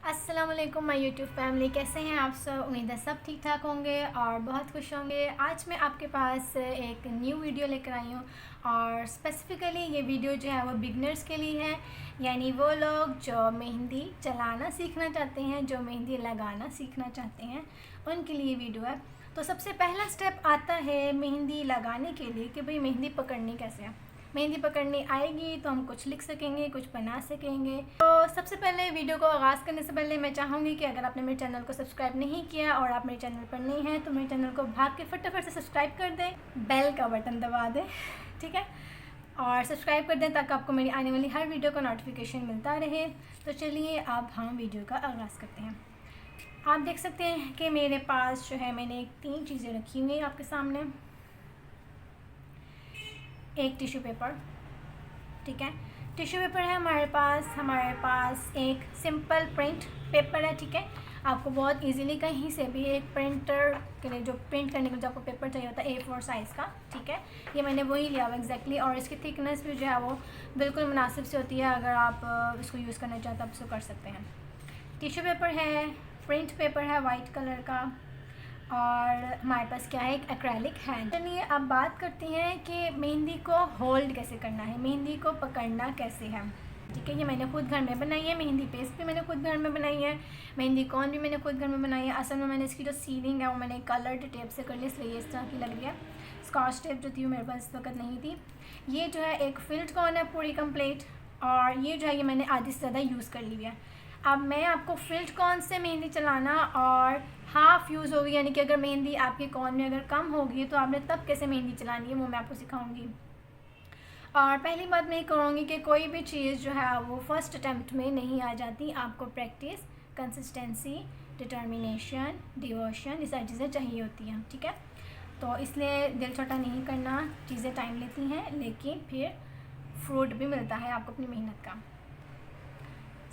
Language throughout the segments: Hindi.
अस्सलाम वालेकुम माय यूट्यूब फैमिली, कैसे हैं आप सब। उम्मीद है सब ठीक ठाक होंगे और बहुत खुश होंगे। आज मैं आपके पास एक न्यू वीडियो लेकर आई हूँ और स्पेसिफ़िकली ये वीडियो जो है वो बिगनर्स के लिए है, यानी वो लोग जो मेहंदी चलाना सीखना चाहते हैं, जो मेहंदी लगाना सीखना चाहते हैं, उनके लिए वीडियो है। तो सबसे पहला स्टेप आता है मेहंदी लगाने के लिए कि भाई मेहंदी पकड़नी कैसे है। मेहंदी पकड़नी आएगी तो हम कुछ लिख सकेंगे, कुछ बना सकेंगे। तो सबसे पहले वीडियो को आगाज़ करने से पहले मैं चाहूँगी कि अगर आपने मेरे चैनल को सब्सक्राइब नहीं किया और आप मेरे चैनल पर नहीं हैं तो मेरे चैनल को भाग के फटाफट से सब्सक्राइब कर दें, बेल का बटन दबा दें, ठीक है, और सब्सक्राइब कर दें ताकि आपको मेरी आने वाली हर वीडियो का नोटिफिकेशन मिलता रहे। तो चलिए अब हम वीडियो का आगाज़ करते हैं। आप देख सकते हैं कि मेरे पास जो है मैंने 3 चीज़ें रखी हुई हैं आपके सामने। एक टिश्यू पेपर, ठीक है, टिश्यू पेपर है हमारे पास एक सिंपल प्रिंट पेपर है, ठीक है। आपको बहुत इजीली कहीं से भी एक प्रिंटर के लिए जो प्रिंट करने के लिए जो आपको पेपर चाहिए होता है A4 साइज़ का, ठीक है, ये मैंने वही लिया हुआ एग्जैक्टली। और इसकी थिकनेस भी जो है वो बिल्कुल मुनासिब से होती है। अगर आप इसको यूज़ करना चाहते हैं आप इसको कर सकते हैं। टिश्यू पेपर है, प्रिंट पेपर है वाइट कलर का, और हमारे पास क्या है, एक एक्रेलिक है। चलिए अब बात करते हैं कि मेहंदी को होल्ड कैसे करना है, मेहंदी को पकड़ना कैसे है, ठीक है। ये मैंने खुद घर में बनाई है, मेहंदी पेस्ट भी मैंने खुद घर में बनाई है, मेहंदी कॉन भी मैंने खुद घर में बनाई है। असल में मैंने इसकी जो सीलिंग है वो मैंने कलर्ड टेप से कर ली, इसलिए ये इस तरह की लग रही है। स्कॉच टेप जो थी वो मेरे पास इस वक्त नहीं थी। ये जो है एक फिल्ड कॉन है पूरी कंप्लीट, और ये जो है ये मैंने आधी से ज़्यादा यूज़ कर ली हुई है। अब मैं आपको फिल्ड कॉन से मेहंदी चलाना और हाफ़ यूज़ होगी, यानी कि अगर मेहंदी आपके कॉन में अगर कम होगी तो आपने तब कैसे मेहंदी चलानी है वो मैं आपको सिखाऊंगी। और पहली बात मैं ये कहूँगी कि कोई भी चीज़ जो है वो फर्स्ट अटैम्प्ट में नहीं आ जाती। आपको प्रैक्टिस, कंसिस्टेंसी, डिटर्मिनेशन, डिवोशन, ये सारी चीज़ें चाहिए होती हैं, ठीक है। तो इसलिए दिल छोटा नहीं करना, चीज़ें टाइम लेती हैं लेकिन फिर फ्रूट भी मिलता है आपको अपनी मेहनत का।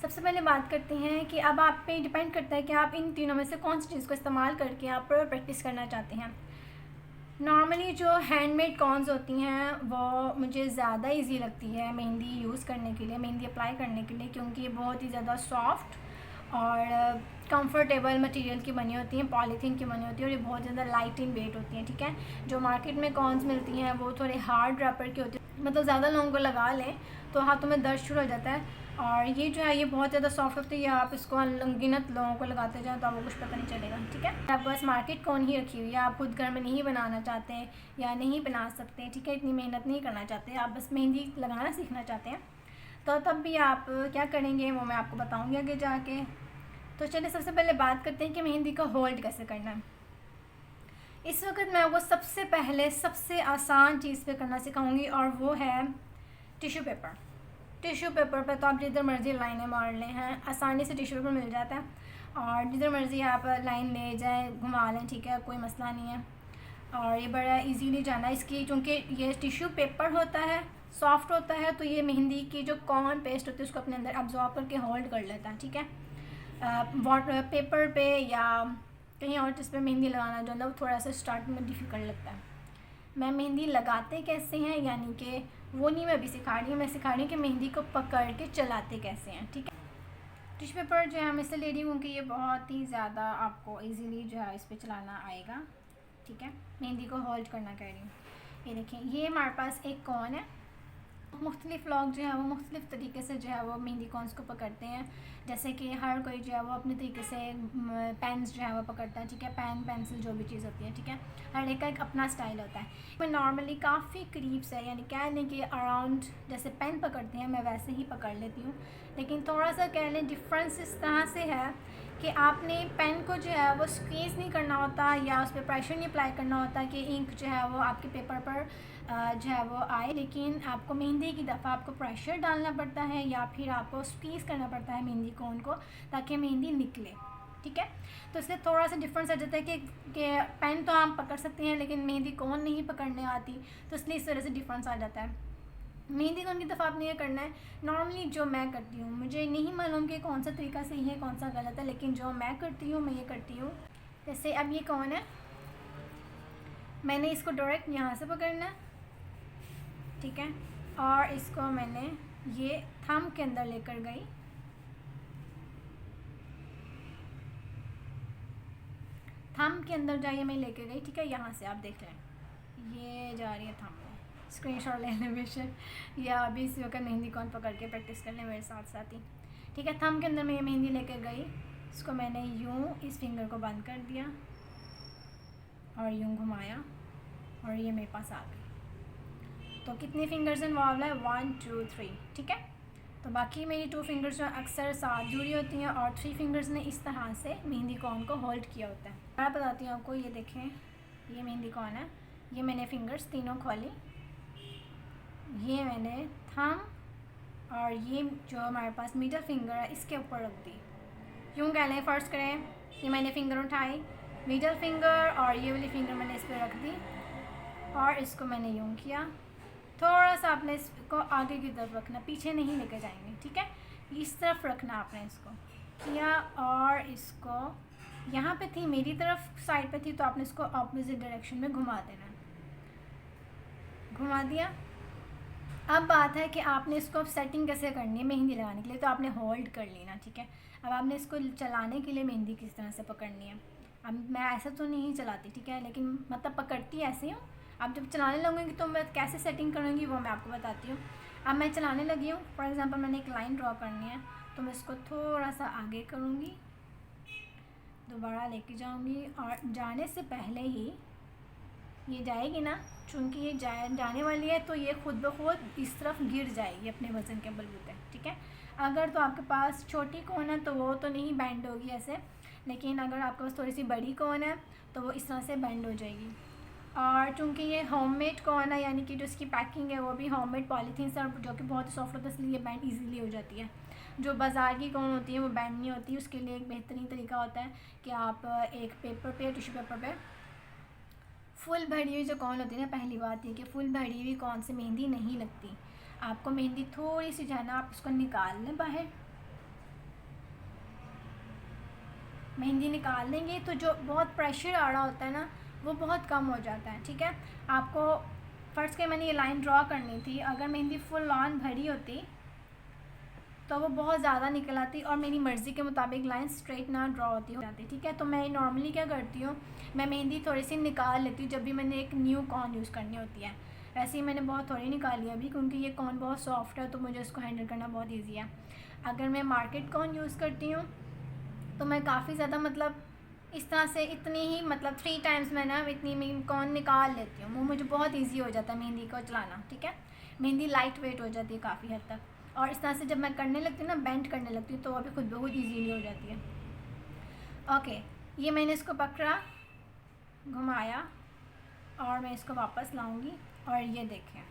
सबसे पहले बात करते हैं कि अब आप पे डिपेंड करता है कि आप इन तीनों में से कौन सी चीज़ को इस्तेमाल करके आप प्रैक्टिस करना चाहते हैं। नॉर्मली जो हैंडमेड कॉन्स होती हैं वो मुझे ज़्यादा इजी लगती है मेहंदी यूज़ करने के लिए, मेहंदी अप्लाई करने के लिए, क्योंकि ये बहुत ही ज़्यादा सॉफ्ट और कंफर्टेबल मटेरियल की बनी होती हैं, पॉलीथीन की बनी होती है, और ये बहुत ज़्यादा लाइट इन वेट होती हैं, ठीक है। जो मार्केट में कॉन्स मिलती हैं वो थोड़े हार्ड रैपर की होती है, मतलब ज़्यादा लोगों को लगा लें तो हाथों में दर्द शुरू हो जाता है। और ये जो है ये बहुत ज़्यादा सॉफ्ट होती है, आप इसको अनगिनत लोगों को लगाते जाएँ तो आपको कुछ पता नहीं चलेगा, ठीक है। आप बस मार्केट कौन ही रखी हुई है, आप खुद घर में नहीं बनाना चाहते या नहीं बना सकते, ठीक है, इतनी मेहनत नहीं करना चाहते, आप बस मेहंदी लगाना सीखना चाहते हैं, तो तब भी आप क्या करेंगे वो मैं आपको बताऊँगी आगे जाके। तो चलिए सबसे पहले बात करते हैं कि मेहंदी का होल्ड कैसे करना है। इस वक्त मैं आपको सबसे पहले सबसे आसान चीज़ पे करना सिखाऊंगी और वो है टिश्यू पेपर। टिश्यू पेपर पे तो आप जिधर मर्ज़ी लाइनें मार लें हैं, आसानी से टिश्यू पेपर मिल जाता है, और जिधर मर्ज़ी आप लाइन ले जाएं, घुमा लें, ठीक है, कोई मसला नहीं है। और ये बड़ा इजीली जाना इसकी, क्योंकि ये टिश्यू पेपर होता है, सॉफ्ट होता है, तो ये मेहंदी की जो कॉमन पेस्ट होती है उसको अपने अंदर अब्जॉर्ब करके होल्ड कर लेता है, ठीक है। वाटर पेपर पे या कहीं और जिस पे मेहंदी लगाना जो है वो थोड़ा सा स्टार्ट में डिफ़िकल्ट लगता है। मैं मेहंदी लगाते कैसे हैं, यानी कि वो नहीं मैं अभी सिखा रही हूँ, मैं सिखा रही हूँ कि मेहंदी को पकड़ के चलाते कैसे हैं, ठीक है। टिश्यू पेपर जो है मैं इसलिए ले रही हूँ कि ये बहुत ही ज़्यादा आपको इजीली जो है इस पर चलाना आएगा, ठीक है। मेहंदी को होल्ड करना कह रही हूँ। ये देखें, ये हमारे पास एक कॉन है। मुख्तलिफ़ लोग जो है वो मुख्तलिफ़ तरीके से जो है वो मेहंदी कॉन्स को पकड़ते हैं, जैसे कि हर कोई जो है वो अपने तरीके से पेन्स जो है वो पकड़ता है, ठीक है, पेन पेंसिल जो भी चीज़ होती है, ठीक है, हर एक का एक अपना स्टाइल होता है। मैं नॉर्मली काफ़ी करीब से, यानी कह लें कि अराउंड जैसे पेन पकड़ते हैं मैं वैसे ही पकड़ लेती हूँ, लेकिन थोड़ा सा कह लें डिफरेंस इस तरह से है कि आपने पेन को जो है वो स्क्वीज़ नहीं करना होता या उस पर प्रेशर नहीं अप्लाई करना होता कि इंक जो है वो आपके पेपर पर जो है वो आए, लेकिन आपको मेहंदी की दफ़ा आपको प्रेशर डालना पड़ता है या फिर आपको स्क्वीज़ करना पड़ता है मेहंदी कोन को ताकि मेहंदी निकले, ठीक है। तो इसलिए थोड़ा सा डिफरेंस आ जाता है कि पेन तो हम पकड़ सकते हैं लेकिन मेहंदी कोन नहीं पकड़ने आती, तो इसलिए इस तरह से डिफरेंस आ जाता है। मेहंदी कोन की दफ़ा आपने ये करना है, नॉर्मली जो मैं करती हूँ, मुझे नहीं मालूम कि कौन सा तरीका सही है कौन सा गलत है, लेकिन जो मैं करती हूँ मैं ये करती हूँ। जैसे अब ये कौन है, मैंने इसको डायरेक्ट यहाँ से पकड़ना है, ठीक है, और इसको मैंने ये थंब के अंदर लेकर गई, थंब के अंदर जाइए, मैं लेके गई, ठीक है, यहाँ से आप देख लें, ये जा रही है थंब में, स्क्रीनशॉट ले लें बेशक, या अभी इसी वक्त मेहंदी कौन पकड़ के प्रैक्टिस कर लें मेरे साथ साथ ही, ठीक है। थंब के अंदर मैं ये मेहंदी लेकर गई, इसको मैंने यूँ इस फिंगर को बंद कर दिया और यूँ घुमाया और ये मेरे पास आ गई। तो कितनी फिंगर्स इन्वॉल्व है, 1 2 3, ठीक है। तो बाकी मेरी 2 फिंगर्स जो अक्सर साथ जुड़ी होती हैं और 3 फिंगर्स ने इस तरह से मेहंदी कॉन को होल्ड किया होता है। मैं बताती हूँ आपको, ये देखें, ये मेहंदी कॉन है, ये मैंने फिंगर्स तीनों खोली, ये मैंने थंब और ये जो हमारे पास मिडल फिंगर है इसके ऊपर रख दी, यूँ कह लें, फ़र्ज़ करें ये मैंने फ़िंगर उठाई, मिडल फिंगर और ये वाली फिंगर मैंने इस पर रख दी और इसको मैंने यूँ किया, थोड़ा सा आपने इसको आगे की तरफ रखना, पीछे नहीं लेके जाएंगे, ठीक है, इस तरफ रखना आपने इसको किया और इसको यहाँ पे थी मेरी तरफ साइड पे थी तो आपने इसको ऑपोजिट डायरेक्शन में घुमा देना, घुमा दिया। अब बात है कि आपने इसको सेटिंग कैसे करनी है मेहंदी लगाने के लिए, तो आपने होल्ड कर लेना, ठीक है। अब आपने इसको चलाने के लिए मेहंदी किस तरह से पकड़नी है, अब मैं ऐसा तो नहीं चलाती, ठीक है, लेकिन मतलब पकड़ती ऐसे हूँ, अब जब चलाने लगूँगी तो मैं कैसे सेटिंग करूँगी वो मैं आपको बताती हूँ। अब मैं चलाने लगी हूँ, फॉर एग्ज़ाम्पल मैंने एक लाइन ड्रॉ करनी है तो मैं इसको थोड़ा सा आगे करूँगी, दोबारा लेके जाऊँगी और जाने से पहले ही ये जाएगी ना, चूँकि ये जाने वाली है तो ये खुद ब खुद इस तरफ गिर जाएगी अपने वज़न के बलबूते, ठीक है। अगर तो आपके पास छोटी कोन है तो वो तो नहीं बैंड होगी ऐसे, लेकिन अगर आपके पास थोड़ी सी बड़ी कोन है तो वो इस तरह से बैंड हो जाएगी। और चूँकि ये होममेड कोन है, यानी कि जो इसकी पैकिंग है वो भी होममेड पॉलीथीन से, जो कि बहुत सॉफ्ट होता है, इसलिए बैंड इजीली हो जाती है। जो बाज़ार की कोन होती है वो बैंड नहीं होती, उसके लिए एक बेहतरीन तरीका होता है कि आप एक पेपर पे, टिश्यू पेपर पे फुल भरी हुई जो कौन होती है ना, पहली बात ये कि फुल भरी हुई कौन से मेहंदी नहीं लगती, आपको मेहंदी थोड़ी सी जो है ना आप उसको निकाल लें बाहर, मेहंदी निकाल लेंगे तो जो बहुत प्रेशर आ रहा होता है ना वो बहुत कम हो जाता है, ठीक है। आपको फ़र्ज़ के मैंने ये लाइन ड्रॉ करनी थी, अगर मेहंदी फुल ऑन भरी होती तो वो बहुत ज़्यादा निकल आती और मेरी मर्ज़ी के मुताबिक लाइन स्ट्रेट ना ड्रॉ होती हो जाती, ठीक है। तो मैं नॉर्मली क्या करती हूँ, मैं मेहंदी थोड़ी सी निकाल लेती हूँ जब भी मैंने एक न्यू कॉन यूज़ करनी होती है। वैसे ही मैंने बहुत थोड़ी निकाली अभी, क्योंकि ये कॉन बहुत सॉफ्ट है तो मुझे इसको हैंडल करना बहुत ईजी है। अगर मैं मार्केट कॉन यूज़ करती हूँ तो मैं काफ़ी ज़्यादा मतलब इस तरह से इतनी ही मतलब 3 टाइम्स मैं ना इतनी कॉन निकाल लेती हूँ, वो मुझे बहुत ईजी हो जाता है मेहंदी को चलाना, ठीक है। मेहंदी लाइट वेट हो जाती है काफ़ी हद तक, और इस तरह से जब मैं करने लगती हूँ ना, बेंड करने लगती हूँ, तो वो भी खुद बहुत ईजीली हो जाती है। ओके, ये मैंने इसको पकड़ा, घुमाया और मैं इसको वापस लाऊंगी और ये देखें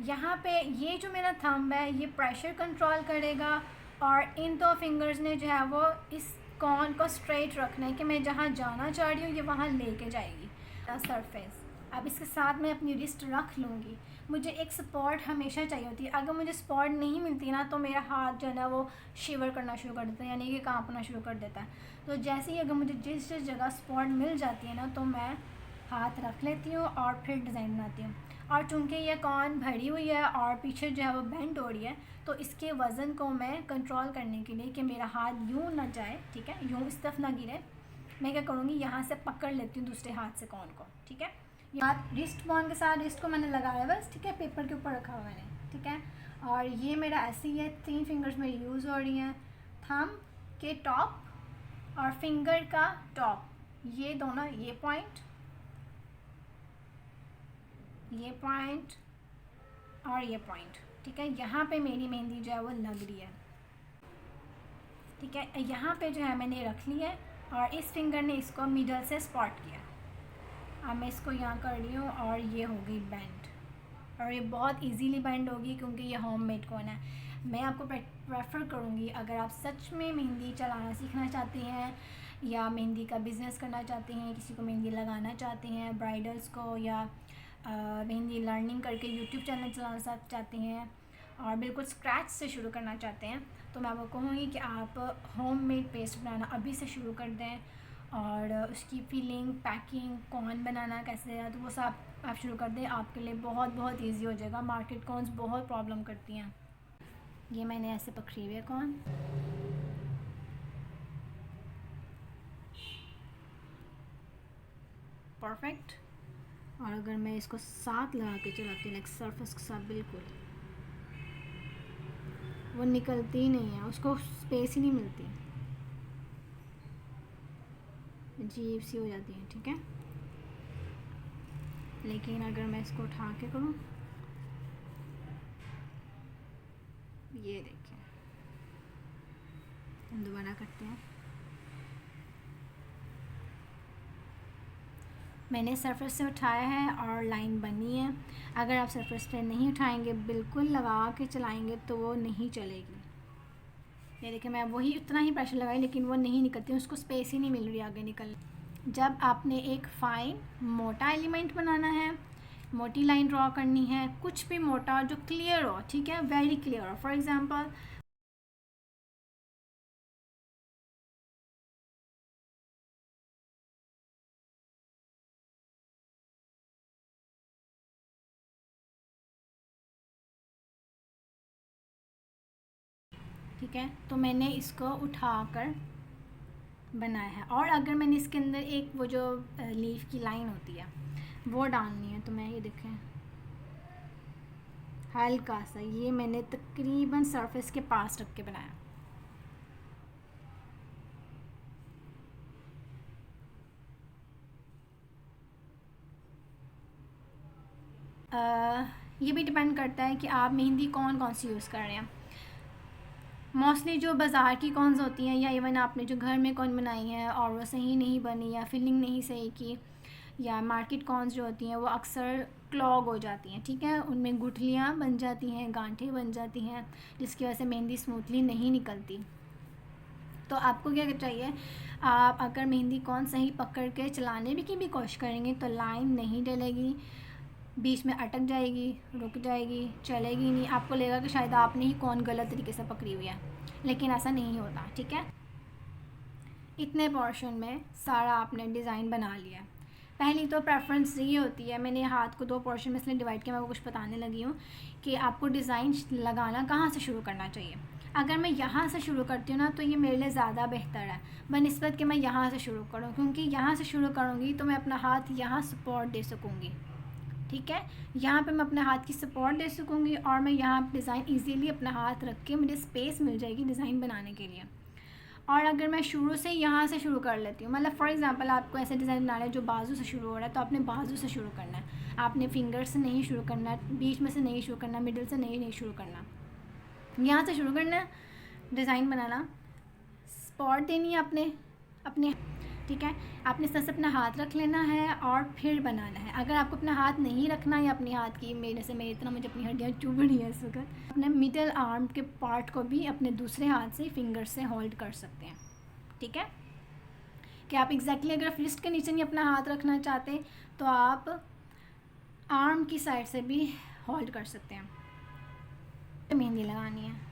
यहाँ पे ये जो मेरा थंब है ये प्रेशर कंट्रोल करेगा और इन 2 फिंगर्स ने जो है वो इस कॉन को स्ट्रेट रखना है कि मैं जहाँ जाना चाह रही हूँ ये वहाँ लेके जाएगी सरफेस। अब इसके साथ मैं अपनी रिस्ट रख लूँगी, मुझे एक सपोर्ट हमेशा चाहिए होती है, अगर मुझे सपोर्ट नहीं मिलती ना तो मेरा हाथ जो है ना वो शिवर करना शुरू कर देता है, यानी कि कांपना शुरू कर देता है। तो जैसे ही अगर मुझे जिस जगह सपोर्ट मिल जाती है ना तो मैं हाथ रख लेती हूँ और फिर डिज़ाइन बनाती हूँ। और चूँकि ये कॉन भरी हुई है और पीछे जो है वो बेंड हो रही है तो इसके वज़न को मैं कंट्रोल करने के लिए कि मेरा हाथ यूँ ना जाए, ठीक है, यूँ इस तरफ ना गिरे, मैं क्या करूँगी यहाँ से पकड़ लेती हूँ दूसरे हाथ से कॉन को, ठीक है। हाथ रिस्ट बॉन के साथ रिस्ट को मैंने लगाया बस, ठीक है, पेपर के ऊपर रखा हुआ मैंने, ठीक है। और ये मेरा ऐसे ही है, 3 फिंगर्स मेरी यूज़ हो रही हैं, थंब के टॉप और फिंगर का टॉप, ये दोनों, ये पॉइंट और ये पॉइंट, ठीक है। यहाँ पे मेरी मेहंदी जो है वो लग रही है, ठीक है। यहाँ पे जो है मैंने रख ली है और इस फिंगर ने इसको मिडल से स्पॉट किया। अब मैं इसको यहाँ कर रही हूँ और ये हो गई बैंड, और ये बहुत इजीली बैंड होगी क्योंकि ये होममेड कोन है। मैं आपको प्रेफर करूँगी अगर आप सच में मेहंदी चलाना सीखना चाहती हैं या मेहंदी का बिज़नेस करना चाहती हैं, किसी को मेहंदी लगाना चाहती हैं ब्राइडल्स को, या मेहंदी लर्निंग करके यूट्यूब चैनल चलाना चाहती हैं और बिल्कुल स्क्रैच से शुरू करना चाहते हैं, तो मैं आपको कहूँगी कि आप होममेड पेस्ट बनाना अभी से शुरू कर दें और उसकी फीलिंग, पैकिंग, कॉन बनाना कैसे है तो वो सब आप शुरू कर दें, आपके लिए बहुत बहुत इजी हो जाएगा। मार्केट कॉन्स बहुत प्रॉब्लम करती हैं। ये मैंने ऐसे पकड़ी हुई है कॉन, परफेक्ट। और अगर मैं इसको साथ लगा के चलाती हूँ लाइक सरफेस के साथ, बिल्कुल वो निकलती ही नहीं है, उसको स्पेस ही नहीं मिलती, अजीब सी हो जाती है। ठीक है, लेकिन अगर मैं इसको उठा के करूँ, ये देखिए, हम दोबारा करते हैं। मैंने सरफेस से उठाया है और लाइन बनी है। अगर आप सरफेस पे नहीं उठाएंगे, बिल्कुल लगा के चलाएंगे तो वो नहीं चलेगी। ये देखिए, मैं वही उतना ही प्रेशर लगाई लेकिन वो नहीं निकलती, उसको स्पेस ही नहीं मिल रही आगे निकलने। जब आपने एक फाइन मोटा एलिमेंट बनाना है, मोटी लाइन ड्रॉ करनी है, कुछ भी मोटा जो क्लियर हो, ठीक है, वेरी क्लियर हो। फॉर एग्जांपल ठीक है, तो मैंने इसको उठाकर बनाया है। और अगर मैंने इसके अंदर एक वो जो लीफ की लाइन होती है वो डालनी है, तो मैं ये देखें हल्का सा, ये मैंने तकरीबन सरफेस के पास रख के बनाया। ये भी डिपेंड करता है कि आप मेहंदी कौन कौन सी यूज़ कर रहे हैं। मोस्टली जो बाज़ार की कॉन्स होती हैं या इवन आपने जो घर में कौन बनाई है और वो सही नहीं बनी या फिलिंग नहीं सही की, या मार्केट कॉन्स जो होती हैं वो अक्सर क्लॉग हो जाती हैं। ठीक है, उनमें गुठलियाँ बन जाती हैं, गांठें बन जाती हैं, जिसकी वजह से मेहंदी स्मूथली नहीं निकलती। तो आपको क्या चाहिए, आप अगर मेहंदी कौन सही पकड़ के चलाने की भी कोशिश करेंगे तो लाइन नहीं डलेगी, बीच में अटक जाएगी, रुक जाएगी, चलेगी नहीं। आपको लगेगा कि शायद आपने ही कौन गलत तरीके से पकड़ी हुई है, लेकिन ऐसा नहीं होता। ठीक है, इतने पोर्शन में सारा आपने डिज़ाइन बना लिया। पहली तो प्रेफरेंस ये होती है, मैंने हाथ को 2 पोर्शन में इसलिए डिवाइड किया, मैं वो कुछ बताने लगी हूँ कि आपको डिज़ाइन लगाना कहाँ से शुरू करना चाहिए। अगर मैं यहाँ से शुरू करती हूँ ना तो ये मेरे लिए ज़्यादा बेहतर है बनस्बत कि मैं यहाँ से शुरू करूँ, क्योंकि यहाँ से शुरू करूँगी तो मैं अपना हाथ यहाँ सपोर्ट दे सकूँगी। ठीक है, यहाँ पे मैं अपने हाथ की सपोर्ट दे सकूँगी और मैं यहाँ डिज़ाइन इजीली अपना हाथ रख के मुझे स्पेस मिल जाएगी डिज़ाइन बनाने के लिए। और अगर मैं शुरू से यहाँ से शुरू कर लेती हूँ, मतलब फॉर एग्जांपल आपको ऐसे डिज़ाइन बनाना है जो बाजू से शुरू हो रहा है, तो आपने बाजू से शुरू करना है, आपने फिंगर से नहीं शुरू करना है, बीच में से नहीं शुरू करना, मिडिल से नहीं शुरू करना, यहाँ से शुरू करना है डिज़ाइन बनाना। स्पॉट देनी है आपने अपने, ठीक है, आपने इस तरह से अपना हाथ रख लेना है और फिर बनाना है। अगर आपको अपना हाथ नहीं रखना है अपने हाथ की, मेरे से मेरी इतना मुझे अपनी हड्डियाँ चुभ रही है इस वक्त, अपने मिडल आर्म के पार्ट को भी अपने दूसरे हाथ से फिंगर से होल्ड कर सकते हैं। ठीक है, कि आप एग्जैक्टली अगर फिस्ट के नीचे नहीं अपना हाथ रखना चाहते तो आप आर्म की साइड से भी होल्ड कर सकते हैं। मेहंदी लगानी है,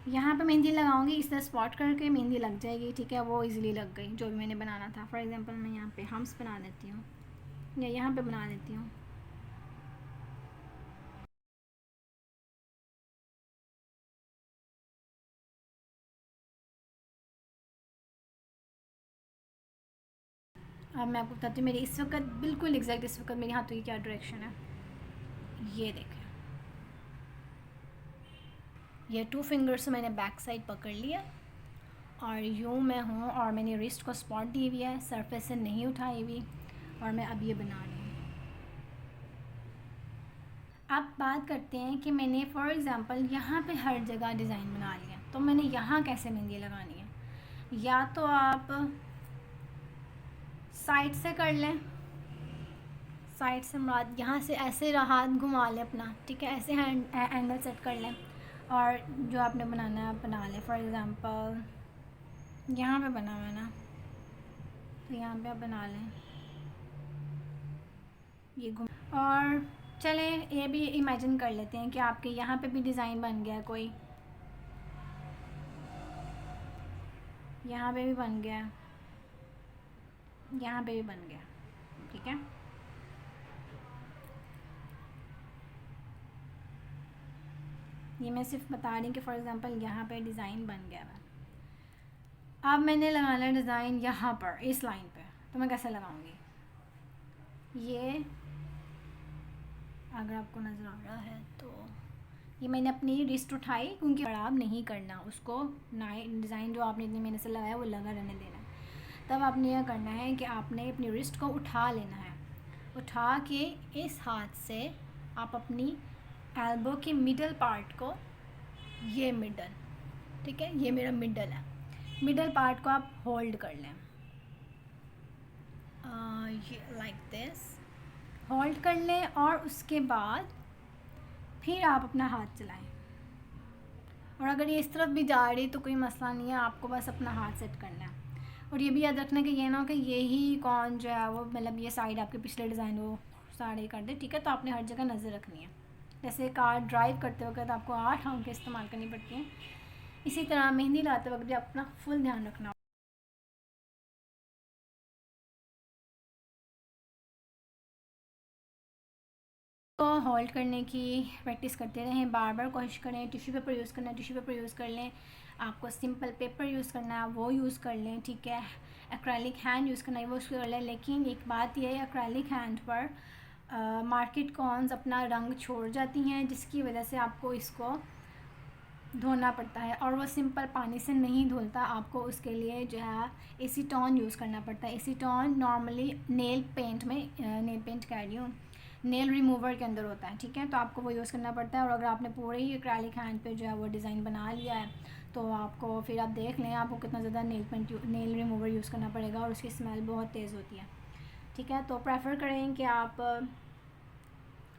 यहाँ पे मेहंदी लगाऊंगी, इस तरह स्पॉट करके मेहंदी लग जाएगी। ठीक है, वो इजीली लग गई जो भी मैंने बनाना था। फॉर एग्जांपल मैं यहाँ पे हम्स बना देती हूँ या यहाँ पे बना देती हूँ। अब मैं आपको बताती हूँ मेरी इस वक्त बिल्कुल एग्जैक्ट इस वक्त मेरे हाथों की क्या डायरेक्शन है। ये देखें, ये 2 फिंगर से मैंने बैक साइड पकड़ लिया और यूँ मैं हूँ और मैंने रिस्ट को स्पॉट दी हुई है, सरफेस से नहीं उठाई हुई, और मैं अब ये बना रही हूँ। अब बात करते हैं कि मैंने फॉर एग्ज़ाम्पल यहाँ पे हर जगह डिज़ाइन बना लिया, तो मैंने यहाँ कैसे मेहंदी लगानी है। या तो आप साइड से कर लें, साइड से मुराद यहाँ से ऐसे हाथ घुमा लें अपना, ठीक है, ऐसे हैंड एंगल सेट कर लें और जो आपने बनाना है आप बना लें। फॉर एग्ज़ाम्पल यहाँ पे बना हुआ है ना, तो यहाँ पे आप बना लें ये घुम। और चलें ये भी इमेजिन कर लेते हैं कि आपके यहाँ पे भी डिज़ाइन बन गया, कोई यहाँ पे भी बन गया, यहाँ पे भी बन गया। ठीक है, ये मैं सिर्फ बता रही हूँ कि फॉर एग्ज़ाम्पल यहाँ पे डिज़ाइन बन गया है। अब मैंने लगाना है डिज़ाइन यहाँ पर इस लाइन पे, तो मैं कैसे लगाऊंगी। ये अगर आपको नज़र आ रहा है तो ये मैंने अपनी रिस्ट उठाई क्योंकि ख़राब नहीं करना उसको, डिज़ाइन जो आपने इतनी मेहनत से लगाया वो लगा रहने देना है। तब आपने यह करना है कि आपने अपनी रिस्ट को उठा लेना है, उठा के इस हाथ से आप अपनी एल्बो के मिडल पार्ट को, ये मिडल, ठीक है, ये मेरा मिडल है, मिडल पार्ट को आप होल्ड कर लें, ये लाइक दिस होल्ड कर लें। और उसके बाद फिर आप अपना हाथ चलाएं, और अगर ये इस तरफ भी जा रही तो कोई मसला नहीं है, आपको बस अपना हाथ सेट करना है। और ये भी याद रखना कि ये ना हो कि यही कौन जो है वो मतलब ये साइड आपके पिछले डिज़ाइन वो सारे कर दे, ठीक है। तो आपने हर जगह नज़र रखनी है। जैसे कार ड्राइव करते वक्त आपको 8 आंखें इस्तेमाल करनी पड़ती हैं, इसी तरह मेहंदी लाते वक्त भी अपना फुल ध्यान रखना। तो होल्ड करने की प्रैक्टिस करते रहें, बार बार कोशिश करें। टिश्यू पेपर यूज़ करना है, टिश्यू पेपर यूज़ कर लें। आपको सिंपल पेपर यूज़ करना है वो यूज़ कर लें, ठीक है। एक्रेलिक हैंड यूज़ करना है वो यूज़ कर लें। लेकिन एक बात यह है, एक्रेलिक हैंड पर मार्केट कॉन्स अपना रंग छोड़ जाती हैं, जिसकी वजह से आपको इसको धोना पड़ता है, और वो सिंपल पानी से नहीं धुलता। आपको उसके लिए जो है एसीटोन यूज़ करना पड़ता है। एसीटोन नॉर्मली नेल पेंट में, नेल पेंट कह रही हूँ, नेल रिमूवर के अंदर होता है, ठीक है। तो आपको वो यूज़ करना पड़ता है। और अगर आपने पूरे ही एक्रेलिक हैंड पे जो है वो डिज़ाइन बना लिया है तो आपको फिर आप देख लें आपको कितना ज़्यादा नेल रिमूवर यूज़ करना पड़ेगा, और उसकी स्मेल बहुत तेज़ होती है, ठीक है। तो प्रेफर करें कि आप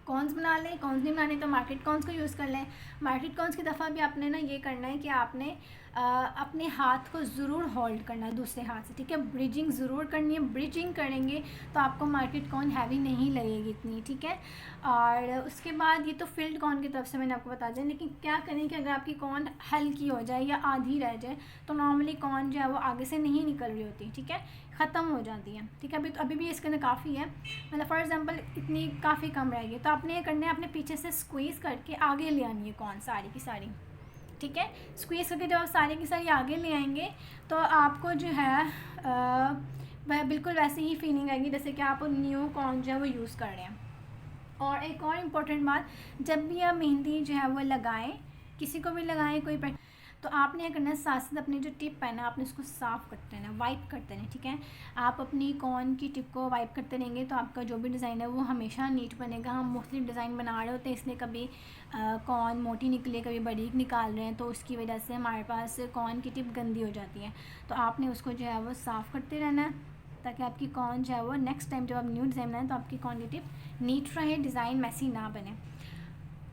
कॉन्स बना लें। कॉन्स नहीं बनाने तो मार्केट कॉन्स को यूज़ कर लें। मार्केट कॉन्स की दफ़ा भी आपने ना ये करना है कि आपने अपने हाथ को ज़रूर होल्ड करना है दूसरे हाथ से, ठीक है। ब्रिजिंग ज़रूर करनी है, ब्रिजिंग करेंगे तो आपको मार्केट कॉन हैवी नहीं लगेगी इतनी, ठीक है। और उसके बाद ये तो फिल्ड कॉन की तरफ से मैंने आपको बता दिया। लेकिन क्या करें कि अगर आपकी कॉन हल्की हो जाए या आधी रह जाए तो नॉर्मली कॉन जो है वो आगे से नहीं निकल रही होती, ठीक है, ख़त्म हो जाती है, ठीक है। अभी भी इसके अंदर काफ़ी है, मतलब फॉर एग्जांपल इतनी काफ़ी कम रहेगी। तो आपने ये करना है, अपने पीछे से स्क्वीज़ करके आगे ले आनी है कॉन सारी की सारी, ठीक है। स्क्वीज़ करके जब आप सारी की सारी आगे ले आएंगे तो आपको जो है वह बिल्कुल वैसे ही फीलिंग आएगी जैसे कि आप न्यू कॉन जो है वो यूज़ कर रहे हैं। और एक और इम्पोर्टेंट बात, जब भी आप मेहंदी जो है वो लगाएं, किसी को भी लगाएं कोई तो आपने ये करना है, साथ साथ अपनी जो टिप है ना आपने उसको साफ़ करते रहना, वाइप करते रहना, ठीक है। आप अपनी कॉन की टिप को वाइप करते रहेंगे तो आपका जो भी डिज़ाइन है वो हमेशा नीट बनेगा। हम मुख्तलिफ डिज़ाइन बना रहे होते हैं, इसलिए कभी कॉन मोटी निकले कभी बारीक निकाल रहे हैं, तो उसकी वजह से हमारे पास कॉन की टिप गंदी हो जाती है। तो आपने उसको जो है वो साफ़ करते रहना है ताकि आपकी कॉन जो है वो नेक्स्ट टाइम जब आप न्यू डिज़ाइन बनाएं तो आपकी कॉन की टिप नीट रहे, डिज़ाइन मैसी ना बने।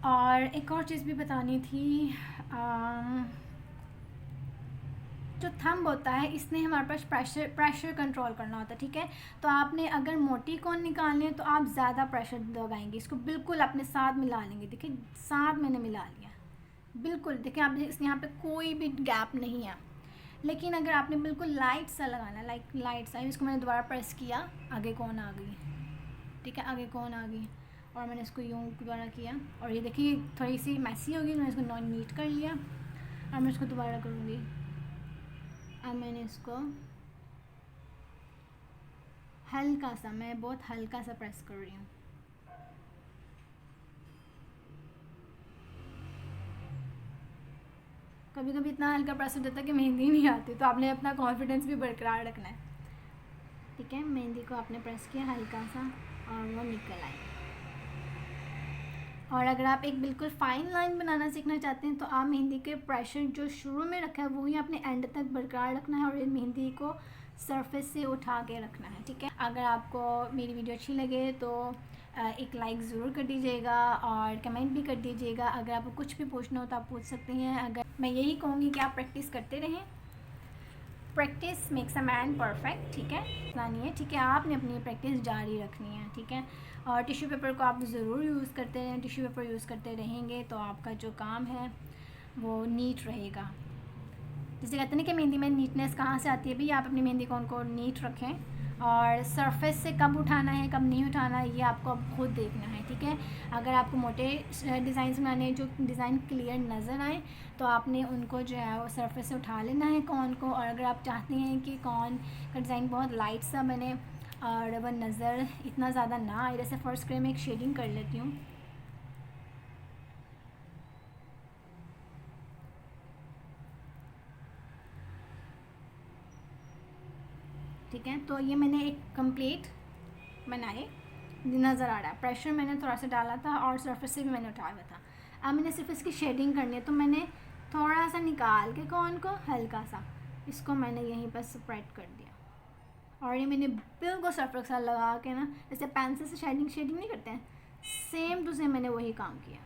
और एक और चीज़ भी बतानी थी, जो थंब होता है इसने हमारे पास प्रेशर कंट्रोल करना होता है, ठीक है। तो आपने अगर मोटी कॉन निकालनी है तो आप ज़्यादा प्रेशर लगाएंगे, इसको बिल्कुल अपने साथ मिला लेंगे। देखिए साथ मैंने मिला लिया बिल्कुल, देखिए आप यहाँ पे कोई भी गैप नहीं है। लेकिन अगर आपने बिल्कुल लाइट सा लगाना, लाइट सा, इसको मैंने दोबारा प्रेस किया, आगे कौन आ गई, ठीक है, आगे कौन आ गई, और मैंने इसको यूँ दोबारा किया और ये देखिए थोड़ी सी मैसी होगी, मैंने इसको नॉन नीट कर लिया और मैं इसको दोबारा करूँगी। अब मैंने इसको हल्का सा, मैं बहुत हल्का सा प्रेस कर रही हूँ। कभी कभी इतना हल्का प्रेस हो जाता है कि मेहंदी नहीं आती, तो आपने अपना कॉन्फिडेंस भी बरकरार रखना है, ठीक है। मेहंदी को आपने प्रेस किया हल्का सा और वो निकल आई। और अगर आप एक बिल्कुल फाइन लाइन बनाना सीखना चाहते हैं तो आप मेहंदी के प्रेशर जो शुरू में रखा है वही आपने एंड तक बरकरार रखना है और ये मेहंदी को सरफेस से उठा के रखना है, ठीक है। अगर आपको मेरी वीडियो अच्छी लगे तो एक लाइक ज़रूर कर दीजिएगा और कमेंट भी कर दीजिएगा। अगर आपको कुछ भी पूछना हो तो आप पूछ सकते हैं। अगर मैं यही कहूँगी कि आप प्रैक्टिस करते रहें, practice makes a man perfect, ठीक है, इतना नहीं है, ठीक है। आपने अपनी प्रैक्टिस जारी रखनी है, ठीक है। और टिश्यू पेपर को आप ज़रूर यूज़ करते रहें, टिश्यू पेपर यूज़ करते रहेंगे तो आपका जो काम है वो नीट रहेगा। जैसे कहते हैं ना कि मेहंदी में नीटनेस कहाँ से आती है, भाई आप अपनी मेहंदी को उनको नीट रखें और सरफेस से कब उठाना है कब नहीं उठाना है ये आपको अब खुद देखना है, ठीक है। अगर आपको मोटे डिज़ाइन बनाने जो डिज़ाइन क्लियर नज़र आए तो आपने उनको जो है वो सरफेस से उठा लेना है कॉन को। और अगर आप चाहते हैं कि कॉन का डिज़ाइन बहुत लाइट सा बने और वह नज़र इतना ज़्यादा ना आए। जैसे फर्स्ट क्रे में एक शेडिंग कर लेती हूँ। ठीक है, तो ये मैंने एक कंप्लीट बनाए, नज़र आ रहा है। प्रेशर मैंने थोड़ा सा डाला था और सरफेस से भी मैंने उठाया हुआ था। अब मैंने सिर्फ इसकी शेडिंग करनी है, तो मैंने थोड़ा सा निकाल के कौन को हल्का सा इसको मैंने यहीं पर स्प्रेड कर दिया। और ये मैंने बिल्कुल सरफेस सा लगा के ना, जैसे पेंसिल से शेडिंग नहीं करते हैं, सेम टू सेम मैंने वही काम किया।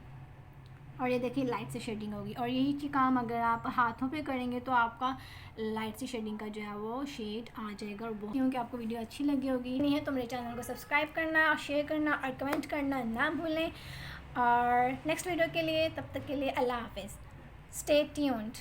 और ये देखिए लाइट से शेडिंग होगी। और यही की काम अगर आप हाथों पे करेंगे तो आपका लाइट से शेडिंग का जो है वो शेड आ जाएगा। और बहुत क्योंकि आपको वीडियो अच्छी लगी होगी। नहीं है तो मेरे चैनल को सब्सक्राइब करना और शेयर करना और कमेंट करना ना भूलें। और नेक्स्ट वीडियो के लिए, तब तक के लिए अल्लाह हाफिज़। Stay tuned.